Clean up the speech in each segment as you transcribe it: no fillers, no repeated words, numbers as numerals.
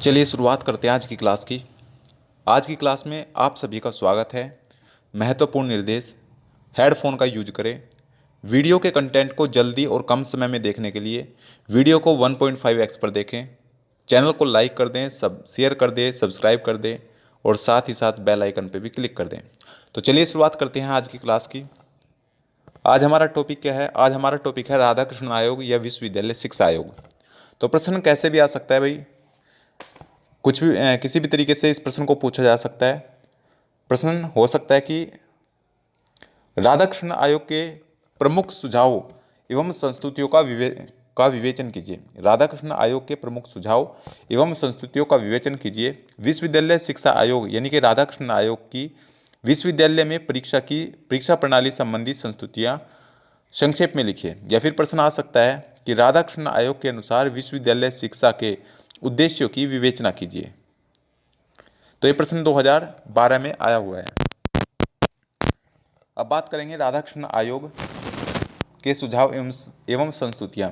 चलिए शुरुआत करते हैं आज की क्लास की। आज की क्लास में आप सभी का स्वागत है। महत्वपूर्ण निर्देश: हेडफोन का यूज करें। वीडियो के कंटेंट को जल्दी और कम समय में देखने के लिए वीडियो को 1.5x पर देखें। चैनल को लाइक कर दें, शेयर कर दें, सब्सक्राइब कर दें और साथ ही साथ बेल आइकन पर भी क्लिक कर दें। तो चलिए शुरुआत करते हैं आज की क्लास की। आज हमारा टॉपिक क्या है? आज हमारा टॉपिक है राधा कृष्ण आयोग या विश्वविद्यालय शिक्षा आयोग। तो प्रश्न कैसे भी आ सकता है भाई, कुछ भी किसी भी तरीके से इस प्रश्न को पूछा जा सकता है। प्रश्न हो सकता है कि राधाकृष्ण आयोग के प्रमुख सुझाव एवं संस्तुतियों का विवेचन कीजिए। राधाकृष्ण आयोग के प्रमुख सुझाव एवं संस्तुतियों का विवेचन कीजिए। विश्वविद्यालय शिक्षा आयोग यानी कि राधाकृष्ण आयोग की विश्वविद्यालय में परीक्षा प्रणाली संबंधी संस्तुतियां संक्षेप में लिखिए। या फिर प्रश्न आ सकता है कि राधाकृष्ण आयोग के अनुसार विश्वविद्यालय शिक्षा के उद्देश्यों की विवेचना कीजिए। तो ये प्रश्न 2012 में आया हुआ है। अब बात करेंगे राधाकृष्ण आयोग के सुझाव एवं संस्तुतियां।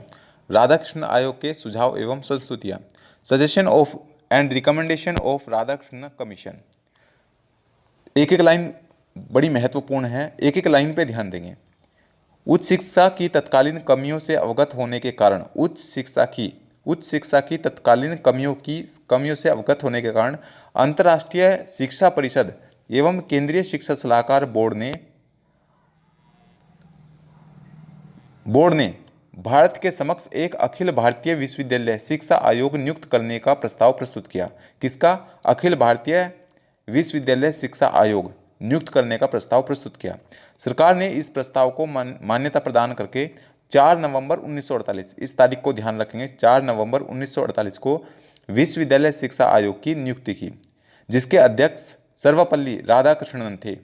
राधाकृष्ण आयोग के सुझाव एवं संस्तुतियां। Suggestion of and recommendation of Radhakrishna commission. एक एक लाइन बड़ी महत्वपूर्ण है, एक एक लाइन पे ध्यान देंगे। उच्च शिक्षा की तत्कालीन कमियों से अवगत होने के कारण उच्च शिक्षा की तत्कालीन कमियों से अवगत होने के कारण अंतर्राष्ट्रीय शिक्षा परिषद एवं केंद्रीय शिक्षा सलाहकार बोर्ड ने भारत के समक्ष एक अखिल भारतीय विश्वविद्यालय शिक्षा आयोग नियुक्त करने का प्रस्ताव प्रस्तुत किया। किसका? अखिल भारतीय विश्वविद्यालय शिक्षा आयोग नियुक्त करने का प्रस्ताव प्रस्तुत किया। सरकार ने इस प्रस्ताव को मान्यता प्रदान करके 4 नवंबर 1948, इस तारीख को ध्यान रखेंगे, 4 नवंबर 1948 को विश्वविद्यालय शिक्षा आयोग की नियुक्ति की, जिसके अध्यक्ष सर्वपल्ली राधाकृष्णन थे।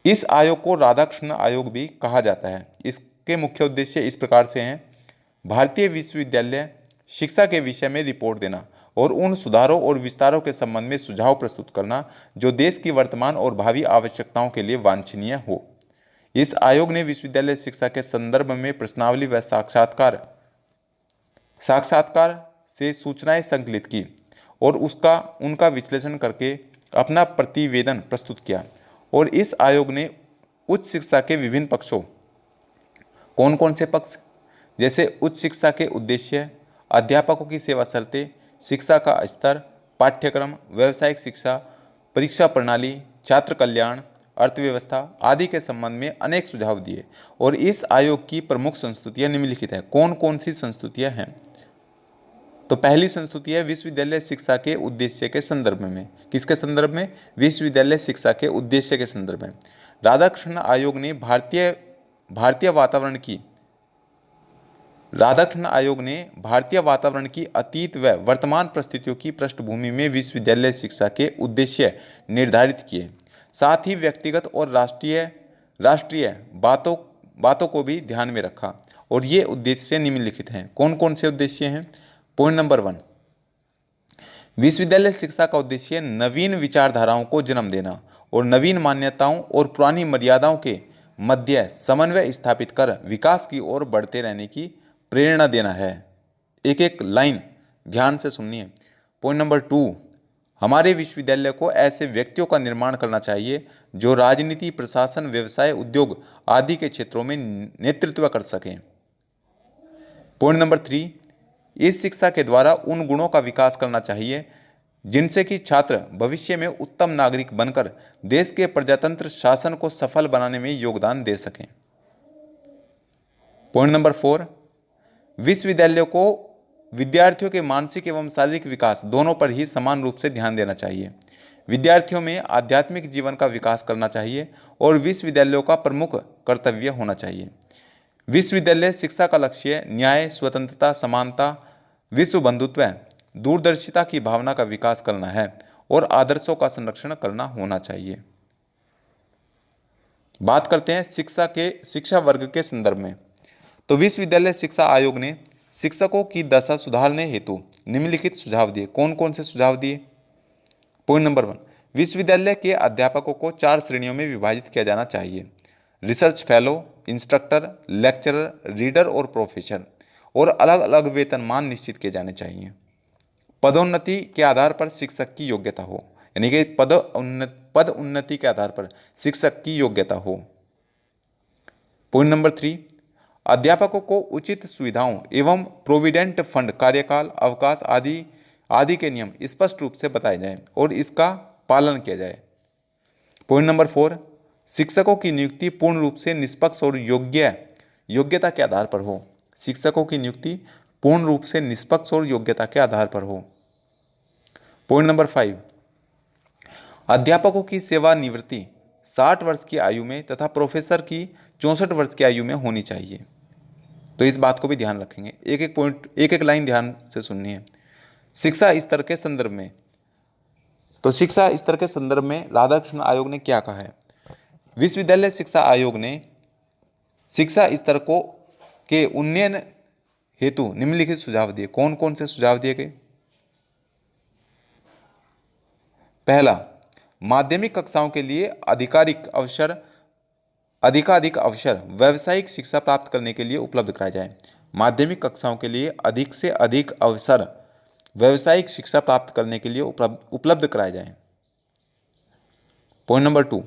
इस आयोग को राधाकृष्ण आयोग भी कहा जाता है। इसके मुख्य उद्देश्य इस प्रकार से हैं: भारतीय विश्वविद्यालय शिक्षा के विषय में रिपोर्ट देना और उन सुधारों और विस्तारों के संबंध में सुझाव प्रस्तुत करना जो देश की वर्तमान और भावी आवश्यकताओं के लिए वांछनीय हो। इस आयोग ने विश्वविद्यालय शिक्षा के संदर्भ में प्रश्नावली व साक्षात्कार से सूचनाएं संकलित की और उनका विश्लेषण करके अपना प्रतिवेदन प्रस्तुत किया। और इस आयोग ने उच्च शिक्षा के विभिन्न पक्षों, कौन कौन से पक्ष, जैसे उच्च शिक्षा के उद्देश्य, अध्यापकों की सेवा शर्तें, शिक्षा का स्तर, पाठ्यक्रम, व्यावसायिक शिक्षा, परीक्षा प्रणाली, छात्र कल्याण, अर्थव्यवस्था आदि के संबंध में अनेक सुझाव दिए। और इस आयोग की प्रमुख संस्तुतियां निम्नलिखित हैं। कौन कौन सी संस्तुतियां हैं? तो पहली संस्तुति है विश्वविद्यालय शिक्षा के उद्देश्य के संदर्भ में। किसके संदर्भ में? विश्वविद्यालय शिक्षा के उद्देश्य के संदर्भ में। राधाकृष्ण आयोग ने भारतीय वातावरण की अतीत व वर्तमान परिस्थितियों की पृष्ठभूमि में विश्वविद्यालय शिक्षा के उद्देश्य निर्धारित किए। साथ ही व्यक्तिगत और राष्ट्रीय बातों को भी ध्यान में रखा। और ये उद्देश्य निम्नलिखित हैं। कौन कौन से उद्देश्य हैं? पॉइंट नंबर 1, विश्वविद्यालय शिक्षा का उद्देश्य नवीन विचारधाराओं को जन्म देना और नवीन मान्यताओं और पुरानी मर्यादाओं के मध्य समन्वय स्थापित कर विकास की ओर बढ़ते रहने की प्रेरणा देना है। एक एक लाइन ध्यान से सुननी है। पॉइंट नंबर 2, हमारे विश्वविद्यालय को ऐसे व्यक्तियों का निर्माण करना चाहिए जो राजनीति, प्रशासन, व्यवसाय, उद्योग आदि के क्षेत्रों में नेतृत्व कर सकें। पॉइंट नंबर 3, इस शिक्षा के द्वारा उन गुणों का विकास करना चाहिए जिनसे कि छात्र भविष्य में उत्तम नागरिक बनकर देश के प्रजातंत्र शासन को सफल बनाने में योगदान दे सकें। पॉइंट नंबर 4, विश्वविद्यालय को विद्यार्थियों के मानसिक एवं शारीरिक विकास दोनों पर ही समान रूप से ध्यान देना चाहिए। विद्यार्थियों में आध्यात्मिक जीवन का विकास करना चाहिए और विश्वविद्यालयों का प्रमुख कर्तव्य होना चाहिए। विश्वविद्यालय शिक्षा का लक्ष्य न्याय, स्वतंत्रता, समानता, विश्व बंधुत्व, दूरदर्शिता की भावना का विकास करना है और आदर्शों का संरक्षण करना होना चाहिए। बात करते हैं शिक्षा वर्ग के संदर्भ में। तो विश्वविद्यालय शिक्षा आयोग ने शिक्षकों की दशा सुधारने हेतु निम्नलिखित सुझाव दिए। कौन कौन से सुझाव दिए? पॉइंट नंबर 1, विश्वविद्यालय के अध्यापकों को 4 श्रेणियों में विभाजित किया जाना चाहिए: research fellow, instructor, lecturer, reader और प्रोफेसर। और अलग अलग वेतनमान निश्चित किए जाने चाहिए। पदोन्नति के आधार पर शिक्षक की योग्यता हो, यानी कि पद उन्नति के आधार पर शिक्षक की योग्यता हो। पॉइंट नंबर 3, अध्यापकों को उचित सुविधाओं एवं प्रोविडेंट फंड, कार्यकाल, अवकाश आदि आदि के नियम स्पष्ट रूप से बताए जाएं और इसका पालन किया जाए। पॉइंट नंबर 4, शिक्षकों की नियुक्ति पूर्ण रूप से निष्पक्ष और योग्यता के आधार पर हो। शिक्षकों की नियुक्ति पूर्ण रूप से निष्पक्ष और योग्यता के आधार पर हो। पॉइंट नंबर 5, अध्यापकों की सेवानिवृत्ति 60 वर्ष की आयु में तथा प्रोफेसर की 64 वर्ष की आयु में होनी चाहिए। तो इस बात को भी ध्यान रखेंगे। एक एक पॉइंट, एक एक लाइन ध्यान से सुननी है। शिक्षा स्तर के संदर्भ में, तो शिक्षा स्तर के संदर्भ में राधाकृष्ण आयोग ने क्या कहा है? विश्वविद्यालय शिक्षा आयोग ने शिक्षा स्तर को के उन्नयन हेतु निम्नलिखित सुझाव दिए। कौन कौन से सुझाव दिए गए? पहला, माध्यमिक कक्षाओं के लिए अधिकाधिक अवसर व्यावसायिक शिक्षा प्राप्त करने के लिए उपलब्ध कराए जाए। माध्यमिक कक्षाओं के लिए अधिक से अधिक अवसर व्यावसायिक शिक्षा प्राप्त करने के लिए उपलब्ध कराए जाएं। पॉइंट नंबर 2,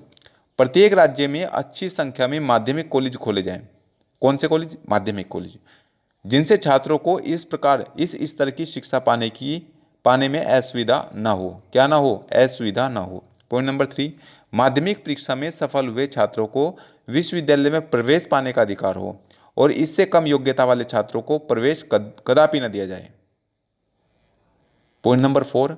प्रत्येक राज्य में अच्छी संख्या में माध्यमिक कॉलेज खोले जाएं। कौन से कॉलेज? माध्यमिक कॉलेज, जिनसे छात्रों को इस स्तर की शिक्षा पाने में असुविधा ना हो। क्या ना हो? असुविधा ना हो। पॉइंट नंबर 3, माध्यमिक परीक्षा में सफल हुए छात्रों को विश्वविद्यालय में प्रवेश पाने का अधिकार हो और इससे कम योग्यता वाले छात्रों को प्रवेश कदापि न दिया जाए। पॉइंट नंबर 4,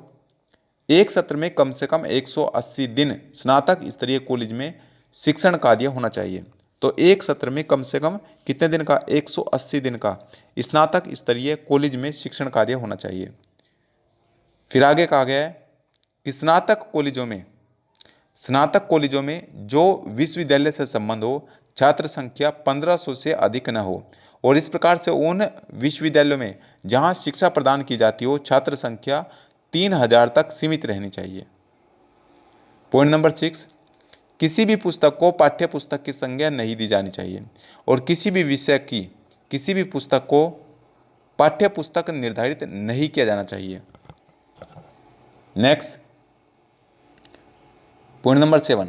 एक सत्र में कम से कम 180 दिन स्नातक स्तरीय कॉलेज में शिक्षण कार्य होना चाहिए। तो एक सत्र में कम से कम कितने दिन का? 180 दिन का स्नातक स्तरीय कॉलेज में शिक्षण कार्य होना चाहिए। फिर आगे कहा गया है कि स्नातक कॉलेजों में जो विश्वविद्यालय से संबंध हो, छात्र संख्या 1500 से अधिक न हो और इस प्रकार से उन विश्वविद्यालयों में जहां शिक्षा प्रदान की जाती हो छात्र संख्या 3000 तक सीमित रहनी चाहिए। पॉइंट नंबर 6, किसी भी पुस्तक को पाठ्य पुस्तक की संज्ञा नहीं दी जानी चाहिए और किसी भी विषय की किसी भी पुस्तक को पाठ्य पुस्तक निर्धारित नहीं किया जाना चाहिए। नेक्स्ट, पॉइंट नंबर 7,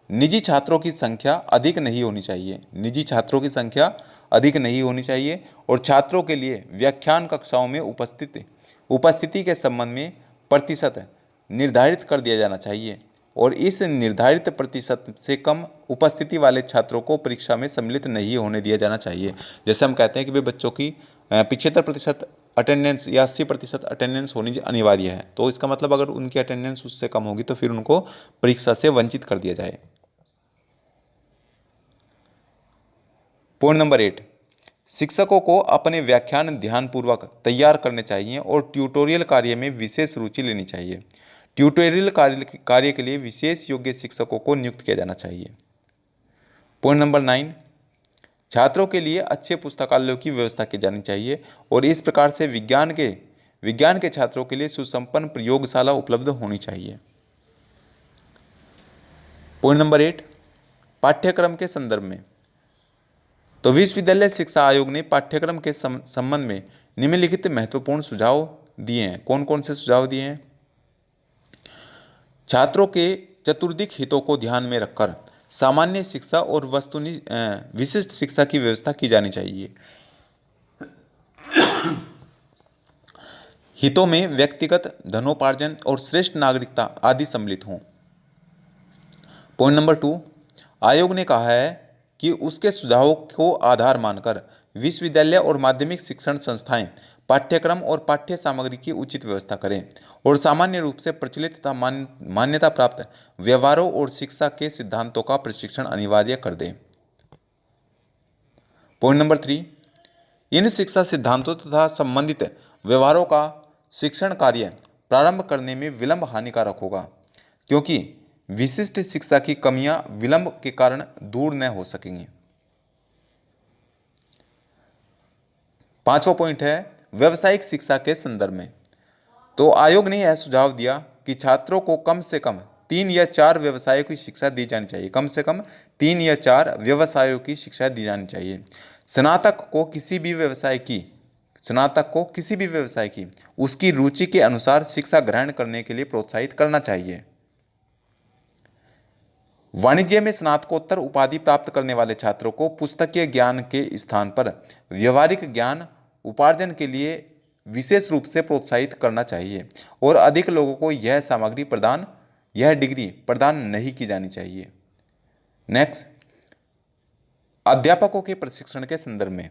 निजी छात्रों की संख्या अधिक नहीं होनी चाहिए। निजी छात्रों की संख्या अधिक नहीं होनी चाहिए और छात्रों के लिए व्याख्यान कक्षाओं में उपस्थिति के संबंध में प्रतिशत निर्धारित कर दिया जाना चाहिए और इस निर्धारित प्रतिशत से कम उपस्थिति वाले छात्रों को परीक्षा में सम्मिलित नहीं होने दिया जाना चाहिए। जैसे हम कहते हैं कि भाई बच्चों की 75% अटेंडेंस या 80% अटेंडेंस होनी अनिवार्य है, तो इसका मतलब अगर उनकी अटेंडेंस उससे कम होगी तो फिर उनको परीक्षा से वंचित कर दिया जाए। पॉइंट नंबर 8, शिक्षकों को अपने व्याख्यान ध्यानपूर्वक तैयार करने चाहिए और ट्यूटोरियल कार्य में विशेष रुचि लेनी चाहिए। ट्यूटोरियल कार्य के लिए विशेष योग्य शिक्षकों को नियुक्त किया जाना चाहिए। पॉइंट नंबर 9, छात्रों के लिए अच्छे पुस्तकालयों की व्यवस्था की जानी चाहिए और इस प्रकार से विज्ञान के छात्रों के लिए सुसंपन्न प्रयोगशाला उपलब्ध होनी चाहिए। पॉइंट नंबर 8, पाठ्यक्रम के संदर्भ में, तो विश्वविद्यालय शिक्षा आयोग ने पाठ्यक्रम के संबंध में निम्नलिखित महत्वपूर्ण सुझाव दिए हैं। कौन कौन से सुझाव दिए हैं? छात्रों के चतुर्दिक हितों को ध्यान में रखकर सामान्य शिक्षा और विशिष्ट शिक्षा की व्यवस्था की जानी चाहिए। हितों में व्यक्तिगत धनोपार्जन और श्रेष्ठ नागरिकता आदि सम्मिलित हों। पॉइंट नंबर 2, आयोग ने कहा है कि उसके सुझावों को आधार मानकर विश्वविद्यालय और माध्यमिक शिक्षण संस्थाएं पाठ्यक्रम और पाठ्य सामग्री की उचित व्यवस्था करें और सामान्य रूप से प्रचलित तथा मान्यता प्राप्त व्यवहारों और शिक्षा के सिद्धांतों का प्रशिक्षण अनिवार्य कर दें। पॉइंट नंबर 3, इन शिक्षा सिद्धांतों तथा संबंधित व्यवहारों का शिक्षण कार्य प्रारंभ करने में विलंब हानिकारक होगा क्योंकि विशिष्ट शिक्षा की कमियां विलंब के कारण दूर न हो सकेंगी। 5वां पॉइंट है व्यावसायिक शिक्षा के संदर्भ में, तो आयोग ने यह सुझाव दिया कि छात्रों को कम से कम 3 या 4 व्यवसायों की शिक्षा दी जानी चाहिए। कम से कम 3 या 4 व्यवसायों की शिक्षा दी जानी चाहिए। स्नातक को किसी भी व्यवसाय की स्नातक को किसी भी व्यवसाय की उसकी रुचि के अनुसार शिक्षा ग्रहण करने के लिए प्रोत्साहित करना चाहिए। वाणिज्य में स्नातकोत्तर उपाधि प्राप्त करने वाले छात्रों को पुस्तकीय ज्ञान के स्थान पर व्यवहारिक ज्ञान उपार्जन के लिए विशेष रूप से प्रोत्साहित करना चाहिए और अधिक लोगों को यह डिग्री प्रदान नहीं की जानी चाहिए। नेक्स्ट, अध्यापकों के प्रशिक्षण के संदर्भ में,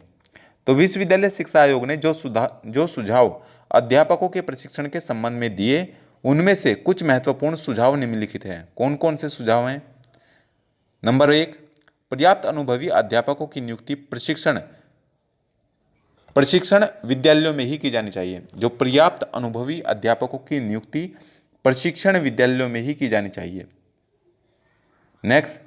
तो विश्वविद्यालय शिक्षा आयोग ने जो सुझाव अध्यापकों के प्रशिक्षण के संबंध में दिए, उनमें से कुछ महत्वपूर्ण सुझाव निम्नलिखित हैं। कौन कौन से सुझाव हैं? नंबर 1, पर्याप्त अनुभवी अध्यापकों की नियुक्ति प्रशिक्षण विद्यालयों में ही की जानी चाहिए। जो पर्याप्त अनुभवी अध्यापकों की नियुक्ति प्रशिक्षण विद्यालयों में ही की जानी चाहिए। नेक्स्ट,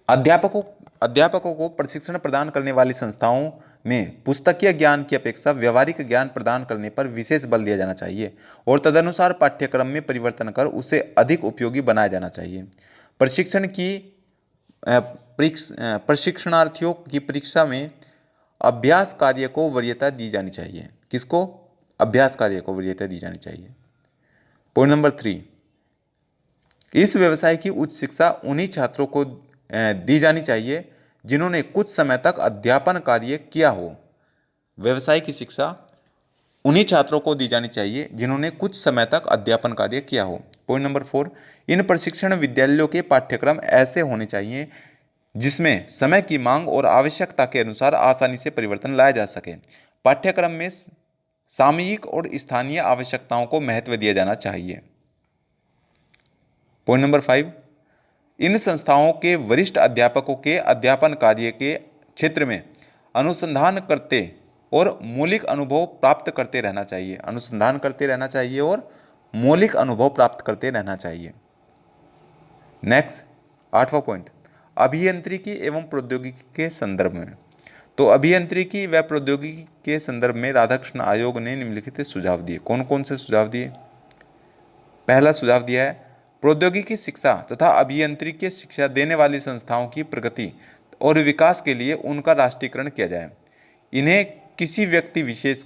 अध्यापकों को प्रशिक्षण प्रदान करने वाली संस्थाओं में पुस्तकीय ज्ञान की अपेक्षा व्यवहारिक ज्ञान प्रदान करने पर विशेष बल दिया जाना चाहिए और तदनुसार पाठ्यक्रम में परिवर्तन कर उसे अधिक उपयोगी बनाया जाना चाहिए। प्रशिक्षणार्थियों की परीक्षा में अभ्यास कार्य को वरीयता दी जानी चाहिए। किसको? अभ्यास कार्य को वरीयता दी जानी चाहिए। पॉइंट नंबर 3, इस व्यवसाय की उच्च शिक्षा उन्हीं छात्रों को दी जानी चाहिए जिन्होंने कुछ समय तक अध्यापन कार्य किया हो। व्यवसाय की शिक्षा उन्हीं छात्रों को दी जानी चाहिए जिन्होंने कुछ समय तक अध्यापन कार्य किया हो। पॉइंट नंबर 4, इन प्रशिक्षण विद्यालयों के पाठ्यक्रम ऐसे होने चाहिए जिसमें समय की मांग और आवश्यकता के अनुसार आसानी से परिवर्तन लाया जा सके। पाठ्यक्रम में सामयिक और स्थानीय आवश्यकताओं को महत्व दिया जाना चाहिए। पॉइंट नंबर 5, इन संस्थाओं के वरिष्ठ अध्यापकों के अध्यापन कार्य के क्षेत्र में अनुसंधान करते और मौलिक अनुभव प्राप्त करते रहना चाहिए। अनुसंधान करते रहना चाहिए और मौलिक अनुभव प्राप्त करते रहना चाहिए। नेक्स्ट, 8वां पॉइंट, अभियांत्रिकी एवं प्रौद्योगिकी के संदर्भ में, तो अभियांत्रिकी व प्रौद्योगिकी के संदर्भ में राधाकृष्ण आयोग ने निम्नलिखित सुझाव दिए। कौन कौन से सुझाव दिए? पहला सुझाव दिया है, प्रौद्योगिकी शिक्षा तथा अभियांत्रिकी शिक्षा देने वाली संस्थाओं की प्रगति और विकास के लिए उनका राष्ट्रीयकरण किया जाए। इन्हें किसी व्यक्ति विशेष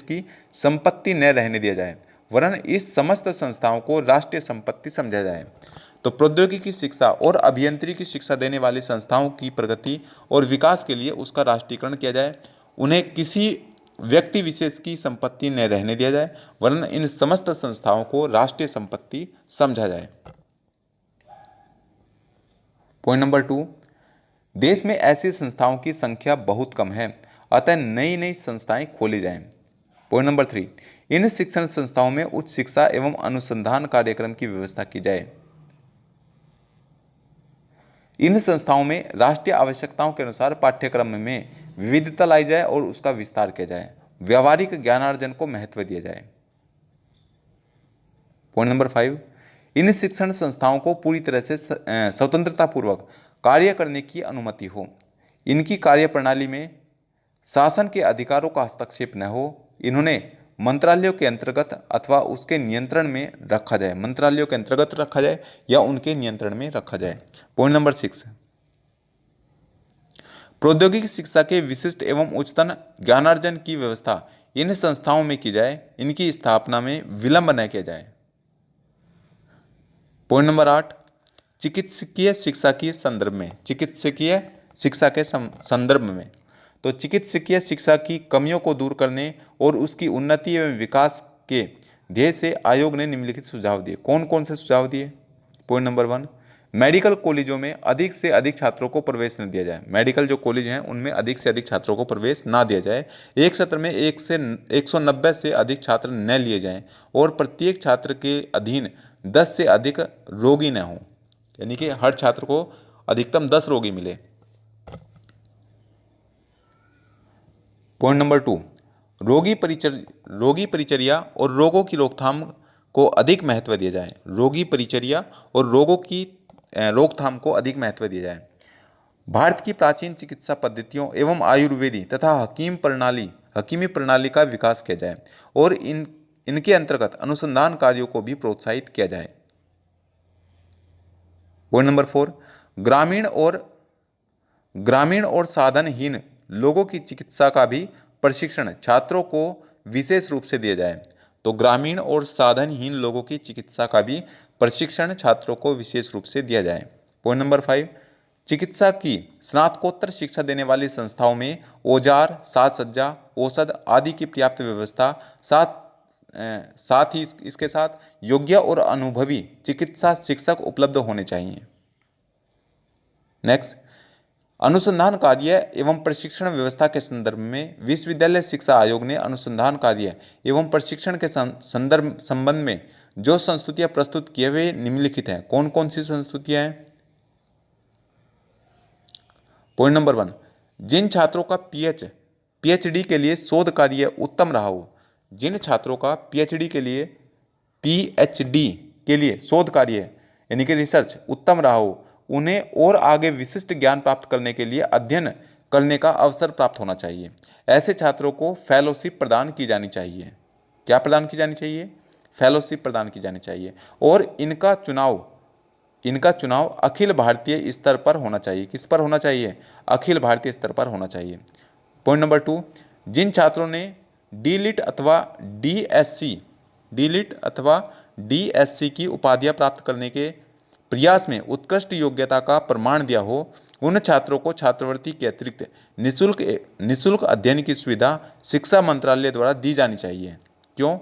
की संपत्ति न रहने दिया जाए, वरन इस समस्त संस्थाओं को राष्ट्रीय संपत्ति समझा जाए। तो प्रौद्योगिकी शिक्षा और अभियांत्रिकी शिक्षा देने वाली संस्थाओं की प्रगति और विकास के लिए उसका राष्ट्रीयकरण किया जाए। उन्हें किसी व्यक्ति विशेष की संपत्ति न रहने दिया जाए, वरन इन समस्त संस्थाओं को राष्ट्रीय संपत्ति समझा जाए। पॉइंट नंबर 2, देश में ऐसी संस्थाओं की संख्या बहुत कम है, अतः नई नई संस्थाएं खोली जाएं। पॉइंट नंबर 3, इन शिक्षण संस्थाओं में उच्च शिक्षा एवं अनुसंधान कार्यक्रम की व्यवस्था की जाए। इन संस्थाओं में राष्ट्रीय आवश्यकताओं के अनुसार पाठ्यक्रम में विविधता लाई जाए और उसका विस्तार किया जाए। व्यावहारिक ज्ञानार्जन को महत्व दिया जाए। पॉइंट नंबर 5, इन शिक्षण संस्थाओं को पूरी तरह से स्वतंत्रता पूर्वक कार्य करने की अनुमति हो। इनकी कार्यप्रणाली में शासन के अधिकारों का हस्तक्षेप न हो। इन्होंने मंत्रालयों के अंतर्गत अथवा उसके नियंत्रण में रखा जाए। मंत्रालयों के अंतर्गत रखा जाए या उनके नियंत्रण में रखा जाए। पॉइंट नंबर 6, प्रौद्योगिकी शिक्षा के विशिष्ट एवं उच्चतम ज्ञानार्जन की व्यवस्था इन संस्थाओं में की जाए। इनकी स्थापना में विलंब न किया जाए। पॉइंट नंबर 8, चिकित्सकीय शिक्षा के संदर्भ में, चिकित्सकीय शिक्षा के संदर्भ में, तो चिकित्सकीय शिक्षा की कमियों को दूर करने और उसकी उन्नति एवं विकास के ध्येय से आयोग ने निम्नलिखित सुझाव दिए। कौन कौन से सुझाव दिए? पॉइंट नंबर 1, मेडिकल कॉलेजों में अधिक से अधिक छात्रों को प्रवेश न दिया जाए। मेडिकल जो कॉलेज हैं उनमें अधिक से अधिक छात्रों को प्रवेश ना दिया जाए। एक सत्र में 190 से अधिक छात्र न लिए जाएं और प्रत्येक छात्र के अधीन 10 से अधिक रोगी न हों, यानी कि हर छात्र को अधिकतम 10 रोगी मिले। पॉइंट नंबर 2, रोगी परिचर्या और रोगों की रोकथाम को अधिक महत्व दिया जाए। रोगी परिचर्या और रोगों की रोकथाम को अधिक महत्व दिया जाए। भारत की प्राचीन चिकित्सा पद्धतियों एवं आयुर्वेदी तथा हकीमी प्रणाली का विकास किया जाए और इनके अंतर्गत अनुसंधान कार्यों को भी प्रोत्साहित किया जाए। पॉइंट नंबर 4, ग्रामीण और साधनहीन लोगों की चिकित्सा का भी प्रशिक्षण छात्रों को विशेष रूप से दिया जाए। तो ग्रामीण और साधनहीन लोगों की चिकित्सा का भी प्रशिक्षण छात्रों को विशेष रूप से दिया जाए। पॉइंट नंबर 5, चिकित्सा की स्नातकोत्तर शिक्षा देने वाली संस्थाओं में औजार, साज सज्जा, औषध आदि की पर्याप्त व्यवस्था, साथ ही इसके साथ योग्य और अनुभवी चिकित्सा शिक्षक उपलब्ध होने चाहिए। नेक्स्ट, अनुसंधान कार्य एवं प्रशिक्षण व्यवस्था के संदर्भ में विश्वविद्यालय शिक्षा आयोग ने अनुसंधान कार्य एवं प्रशिक्षण के संबंध में जो संस्तुतियां प्रस्तुत किए हुए निम्नलिखित हैं। कौन कौन सी संस्तुतियां हैं? पॉइंट नंबर 1, जिन छात्रों का पीएचडी के लिए शोध कार्य उत्तम रहा हो, जिन छात्रों का पीएचडी के लिए शोध कार्य यानी कि रिसर्च उत्तम रहा हो, उन्हें और आगे विशिष्ट ज्ञान प्राप्त करने के लिए अध्ययन करने का अवसर प्राप्त होना चाहिए। ऐसे छात्रों को फेलोशिप प्रदान की जानी चाहिए। क्या प्रदान की जानी चाहिए? फेलोशिप प्रदान की जानी चाहिए। और इनका चुनाव अखिल भारतीय स्तर पर होना चाहिए। किस पर होना चाहिए? अखिल भारतीय स्तर पर होना चाहिए। पॉइंट नंबर 2, जिन छात्रों ने डीलिट अथवा डीएससी की उपाधियां प्राप्त करने के प्रयास में उत्कृष्ट योग्यता का प्रमाण दिया हो, उन छात्रों को छात्रवृत्ति के अतिरिक्त निःशुल्क अध्ययन की सुविधा शिक्षा मंत्रालय द्वारा दी जानी चाहिए। क्यों?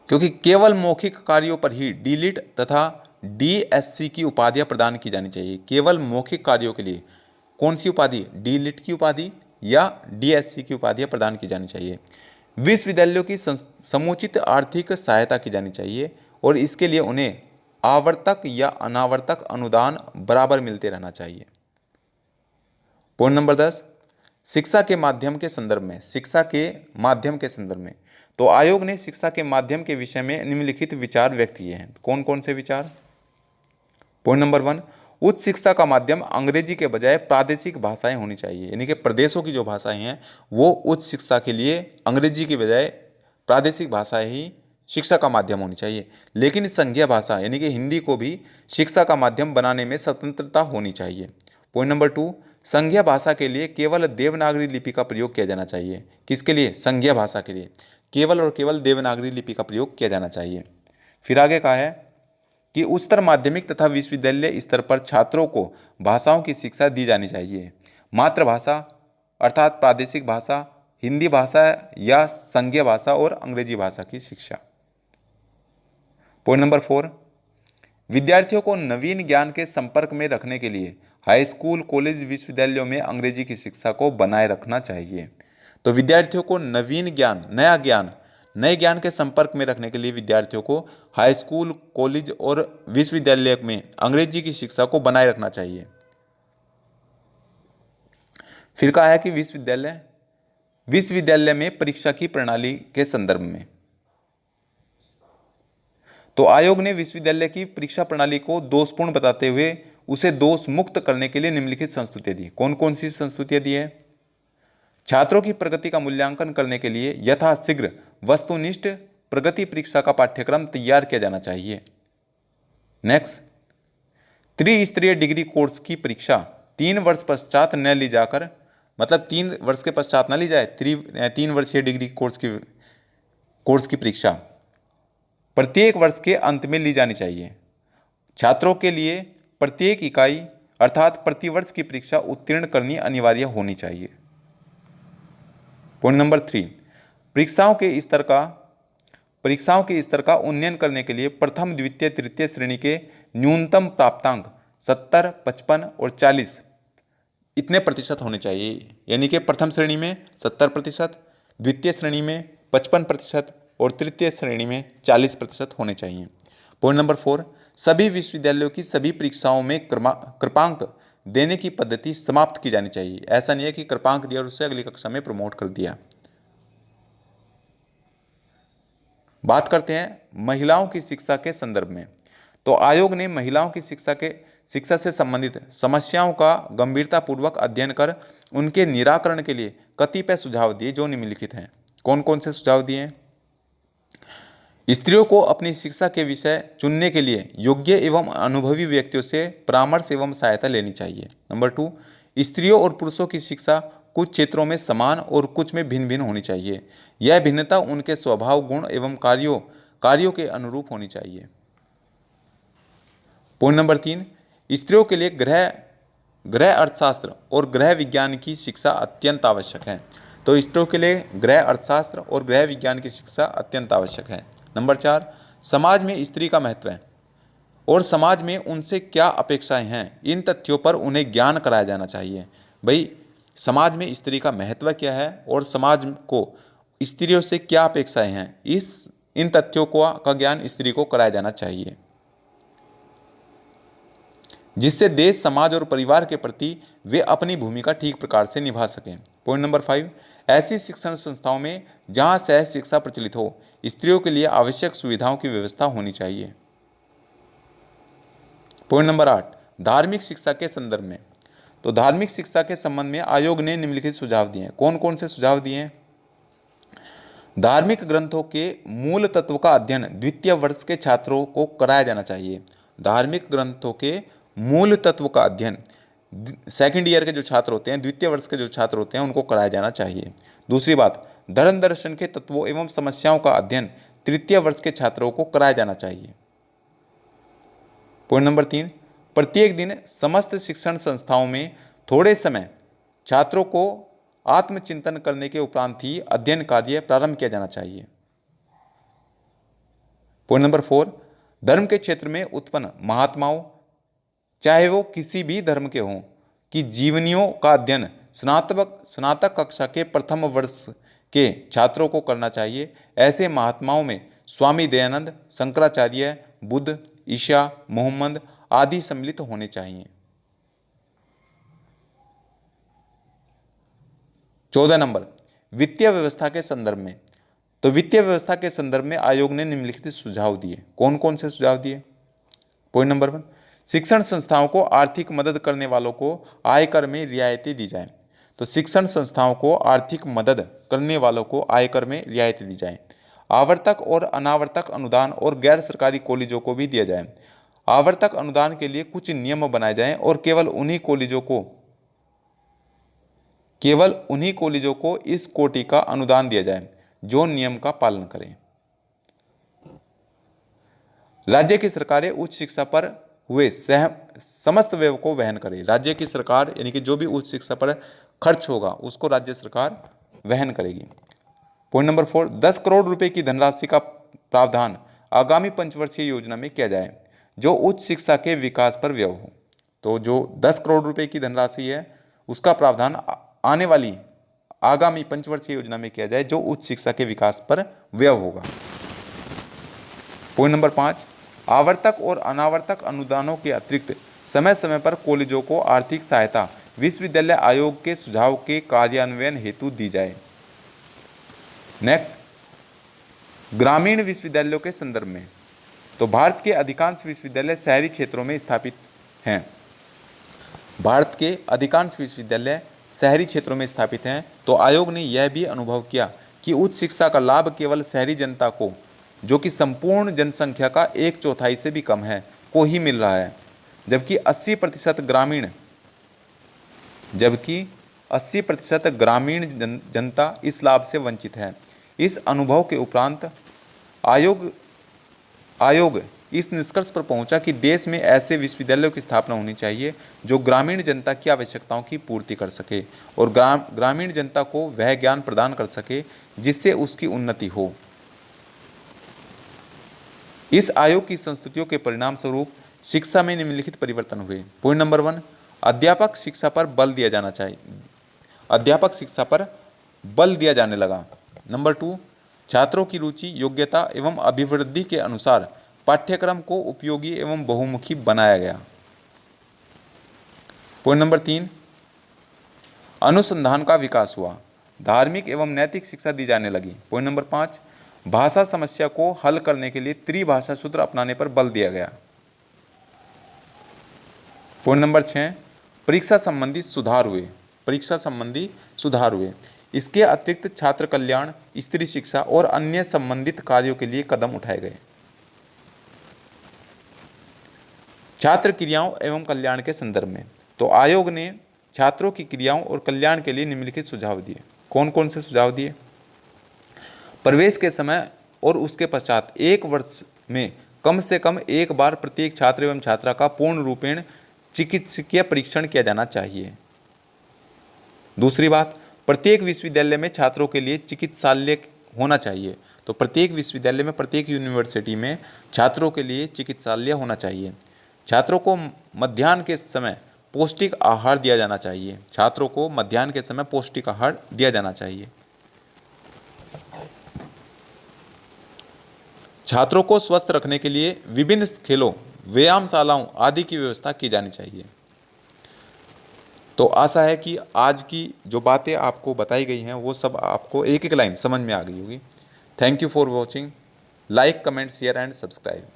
क्योंकि केवल मौखिक कार्यों पर ही डीलिट तथा डीएससी की उपाधियां प्रदान की जानी चाहिए। केवल मौखिक कार्यों के लिए कौन सी उपाधि? डीलिट की उपाधि या डीएससी की उपाधियां प्रदान की जानी चाहिए। विश्वविद्यालयों की समुचित आर्थिक सहायता की जानी चाहिए और इसके लिए उन्हें आवर्तक या अनावर्तक अनुदान बराबर मिलते रहना चाहिए। पॉइंट नंबर 10, शिक्षा के माध्यम के संदर्भ में तो आयोग ने शिक्षा के माध्यम के विषय में निम्नलिखित विचार व्यक्त किए हैं। कौन कौन से विचार? पॉइंट नंबर 1, उच्च शिक्षा का माध्यम अंग्रेजी के बजाय प्रादेशिक भाषाएं होनी चाहिए। यानी कि प्रदेशों की जो भाषाएं हैं वो उच्च शिक्षा के लिए अंग्रेजी के बजाय प्रादेशिक भाषाएं ही शिक्षा का माध्यम होनी चाहिए। लेकिन संघीय भाषा यानी कि हिंदी को भी शिक्षा का माध्यम बनाने में स्वतंत्रता होनी चाहिए। पॉइंट नंबर 2, संघीय भाषा के लिए केवल देवनागरी लिपि का प्रयोग किया जाना चाहिए। किसके लिए? संघीय भाषा के लिए केवल और केवल देवनागरी लिपि का प्रयोग किया जाना चाहिए। फिर आगे कहा है कि उच्चतर माध्यमिक तथा विश्वविद्यालय स्तर पर छात्रों को भाषाओं की शिक्षा दी जानी चाहिए। मातृभाषा अर्थात प्रादेशिक भाषा, हिंदी भाषा या संघीय भाषा और अंग्रेजी भाषा की शिक्षा। पॉइंट नंबर 4, विद्यार्थियों को नवीन ज्ञान के संपर्क में रखने के लिए हाई स्कूल, कॉलेज, विश्वविद्यालयों में अंग्रेजी की शिक्षा को बनाए रखना चाहिए। तो विद्यार्थियों को नए ज्ञान के संपर्क में रखने के लिए विद्यार्थियों को हाई स्कूल, कॉलेज और विश्वविद्यालय में अंग्रेजी की शिक्षा को बनाए रखना चाहिए। फिर कहा है कि विश्वविद्यालय में परीक्षा की प्रणाली के संदर्भ में तो आयोग ने विश्वविद्यालय की परीक्षा प्रणाली को दोषपूर्ण बताते हुए उसे दोष मुक्त करने के लिए निम्नलिखित संस्तुतियां दी। कौन कौन सी संस्तुतियां दी है? छात्रों की प्रगति का मूल्यांकन करने के लिए यथाशीघ्र वस्तुनिष्ठ प्रगति परीक्षा का पाठ्यक्रम तैयार किया जाना चाहिए। नेक्स्ट, त्रिस्तरीय डिग्री कोर्स की परीक्षा 3 वर्ष पश्चात न ली जाकर, मतलब 3 वर्ष के पश्चात न ली जाए, 3 वर्षीय डिग्री कोर्स की परीक्षा प्रत्येक वर्ष के अंत में ली जानी चाहिए। छात्रों के लिए प्रत्येक इकाई अर्थात प्रतिवर्ष की परीक्षा उत्तीर्ण करनी अनिवार्य होनी चाहिए। पॉइंट नंबर 3, परीक्षाओं के स्तर का उन्नयन करने के लिए प्रथम, द्वितीय, तृतीय श्रेणी के न्यूनतम प्राप्तांक 70, 55 और 40 इतने प्रतिशत होने चाहिए। यानी कि प्रथम श्रेणी में 70%, द्वितीय श्रेणी में 55% और तृतीय श्रेणी में 40% होने चाहिए। पॉइंट नंबर 4, सभी विश्वविद्यालयों की सभी परीक्षाओं में कृपांक देने की पद्धति समाप्त की जानी चाहिए। ऐसा नहीं है कि कृपांक दिया और उसे अगली कक्षा में प्रमोट कर दिया। बात करते हैं महिलाओं की शिक्षा के संदर्भ में तो आयोग ने महिलाओं की शिक्षा से संबंधित समस्याओं का गंभीरतापूर्वक अध्ययन कर उनके निराकरण के लिए कतिपय सुझाव दिए जो निम्नलिखित हैं। कौन कौन से सुझाव दिए हैं? स्त्रियों को अपनी शिक्षा के विषय चुनने के लिए योग्य एवं अनुभवी व्यक्तियों से परामर्श एवं सहायता लेनी चाहिए। नंबर 2, स्त्रियों और पुरुषों की शिक्षा कुछ क्षेत्रों में समान और कुछ में भिन्न भिन्न होनी चाहिए। यह भिन्नता उनके स्वभाव, गुण एवं कार्यों के अनुरूप होनी चाहिए। पॉइंट नंबर 3, स्त्रियों के लिए ग्रह अर्थशास्त्र और ग्रह विज्ञान की शिक्षा अत्यंत आवश्यक है। तो स्त्रियों के लिए ग्रह अर्थशास्त्र और ग्रह विज्ञान की शिक्षा अत्यंत आवश्यक है। नंबर 4, समाज में स्त्री का महत्व है और समाज में उनसे क्या अपेक्षाएं हैं, इन तथ्यों पर उन्हें ज्ञान कराया जाना चाहिए। भाई, समाज में स्त्री का महत्व क्या है और समाज को स्त्रियों से क्या अपेक्षाएं हैं, इन तथ्यों का ज्ञान स्त्री को कराया जाना चाहिए, जिससे देश, समाज और परिवार के प्रति वे अपनी भूमिका ठीक प्रकार से निभा सकें। पॉइंट नंबर 5, ऐसी शिक्षण संस्थाओं में जहां सह शिक्षा प्रचलित हो, स्त्रियों के लिए आवश्यक सुविधाओं की व्यवस्था होनी चाहिए। पॉइंट नंबर 8, धार्मिक शिक्षा के संदर्भ में। तो धार्मिक शिक्षा के संबंध में आयोग ने निम्नलिखित सुझाव दिए हैं। कौन कौन से सुझाव दिए हैं? धार्मिक ग्रंथों के मूल तत्व का अध्ययन द्वितीय वर्ष के छात्रों को कराया जाना चाहिए। धार्मिक ग्रंथों के मूल तत्व का अध्ययन सेकंड ईयर के जो छात्र होते हैं, द्वितीय वर्ष के जो छात्र होते हैं, उनको कराया जाना चाहिए। दूसरी बात, धर्म दर्शन के तत्वों एवं समस्याओं का अध्ययन तृतीय वर्ष के छात्रों को कराया जाना चाहिए। पॉइंट नंबर 3, प्रत्येक दिन समस्त शिक्षण संस्थाओं में थोड़े समय छात्रों को आत्मचिंतन करने के उपरांत ही अध्ययन कार्य प्रारंभ किया जाना चाहिए। पॉइंट नंबर 4, धर्म के क्षेत्र में उत्पन्न महात्माओं, चाहे वो किसी भी धर्म के हों, की जीवनियों का अध्ययन स्नातक कक्षा के प्रथम वर्ष के छात्रों को करना चाहिए। ऐसे महात्माओं में स्वामी दयानंद, शंकराचार्य, बुद्ध, ईसा, मोहम्मद आदि सम्मिलित होने चाहिए। 14 नंबर, वित्तीय व्यवस्था के संदर्भ में। तो वित्तीय व्यवस्था के संदर्भ में आयोग ने निम्नलिखित सुझाव दिए। कौन कौन से सुझाव दिए? पॉइंट नंबर 1, शिक्षण संस्थाओं को आर्थिक मदद करने वालों को आयकर में रियायतें दी जाए। तो शिक्षण संस्थाओं को आर्थिक मदद करने वालों को आयकर में रियायतें दी जाए। आवर्तक और अनावर्तक अनुदान और गैर सरकारी कॉलेजों को भी दिया जाए। आवर्तक अनुदान के लिए कुछ नियम बनाए जाएं और केवल उन्हीं कॉलेजों को इस कोटि का अनुदान दिया जाए जो नियम का पालन करें। राज्य की सरकारें उच्च शिक्षा पर हुए समस्त व्यय को वहन करे। राज्य की सरकार यानी कि जो भी उच्च शिक्षा पर खर्च होगा उसको राज्य सरकार वहन करेगी। पॉइंट नंबर 4, 10 करोड़ रुपए की धनराशि का प्रावधान आगामी पंचवर्षीय योजना में किया जाए जो उच्च शिक्षा के विकास पर व्यय हो। तो जो 10 करोड़ रुपए की धनराशि है उसका प्रावधान आने वाली आगामी पंचवर्षीय योजना में किया जाए जो उच्च शिक्षा के विकास पर व्यय होगा। पॉइंट नंबर 5, आवर्तक और अनावर्तक अनुदानों के अतिरिक्त समय समय पर कॉलेजों को आर्थिक सहायता विश्वविद्यालय आयोग के सुझाव के कार्यान्वयन हेतु दी जाए। नेक्स्ट, ग्रामीण विश्वविद्यालयों के संदर्भ में। तो भारत के अधिकांश विश्वविद्यालय शहरी क्षेत्रों में स्थापित हैं। भारत के अधिकांश विश्वविद्यालय शहरी क्षेत्रों में स्थापित हैं। तो आयोग ने यह भी अनुभव किया कि उच्च शिक्षा का लाभ केवल शहरी जनता को, जो कि संपूर्ण जनसंख्या का 1/4 से भी कम है, को ही मिल रहा है, जबकि 80% ग्रामीण जनता इस लाभ से वंचित है। इस अनुभव के उपरांत आयोग इस निष्कर्ष पर पहुंचा कि देश में ऐसे विश्वविद्यालयों की स्थापना होनी चाहिए जो ग्रामीण जनता की आवश्यकताओं की पूर्ति कर सके और ग्रामीण जनता को वह ज्ञान प्रदान कर सके जिससे उसकी उन्नति हो। इस आयोग की संस्तुतियों के परिणाम स्वरूप शिक्षा में निम्नलिखित परिवर्तन हुए। पॉइंट नंबर 1, अध्यापक शिक्षा पर बल दिया जाना चाहिए। अध्यापक शिक्षा पर बल दिया जाने लगा। नंबर 2, छात्रों की रुचि, योग्यता एवं अभिवृद्धि के अनुसार पाठ्यक्रम को उपयोगी एवं बहुमुखी बनाया गया। पॉइंट नंबर 3, अनुसंधान का विकास हुआ। धार्मिक एवं नैतिक शिक्षा दी जाने लगी। पॉइंट नंबर 5, भाषा समस्या को हल करने के लिए त्रिभाषा सूत्र अपनाने पर बल दिया गया। पॉइंट नंबर 6, परीक्षा संबंधी सुधार हुए। इसके अतिरिक्त छात्र कल्याण, स्त्री शिक्षा और अन्य संबंधित कार्यों के लिए कदम उठाए गए। छात्र क्रियाओं एवं कल्याण के संदर्भ में तो आयोग ने छात्रों की क्रियाओं और कल्याण के लिए निम्नलिखित सुझाव दिए। कौन कौन से सुझाव दिए? प्रवेश के समय और उसके पश्चात 1 वर्ष में कम से कम एक बार प्रत्येक छात्र एवं छात्रा का पूर्ण रूपेण चिकित्सकीय परीक्षण किया जाना चाहिए। दूसरी बात, प्रत्येक विश्वविद्यालय में छात्रों के लिए चिकित्सालय होना चाहिए। तो प्रत्येक विश्वविद्यालय में, प्रत्येक यूनिवर्सिटी में छात्रों के लिए चिकित्सालय होना चाहिए। छात्रों को मध्याह्न के समय पौष्टिक आहार दिया जाना चाहिए। छात्रों को मध्याह्न के समय पौष्टिक आहार दिया जाना चाहिए। छात्रों को स्वस्थ रखने के लिए विभिन्न खेलों, व्यायामशालाओं आदि की व्यवस्था की जानी चाहिए। तो आशा है कि आज की जो बातें आपको बताई गई हैं वो सब आपको एक एक लाइन समझ में आ गई होगी। Thank you for watching. Like, comment, share and subscribe.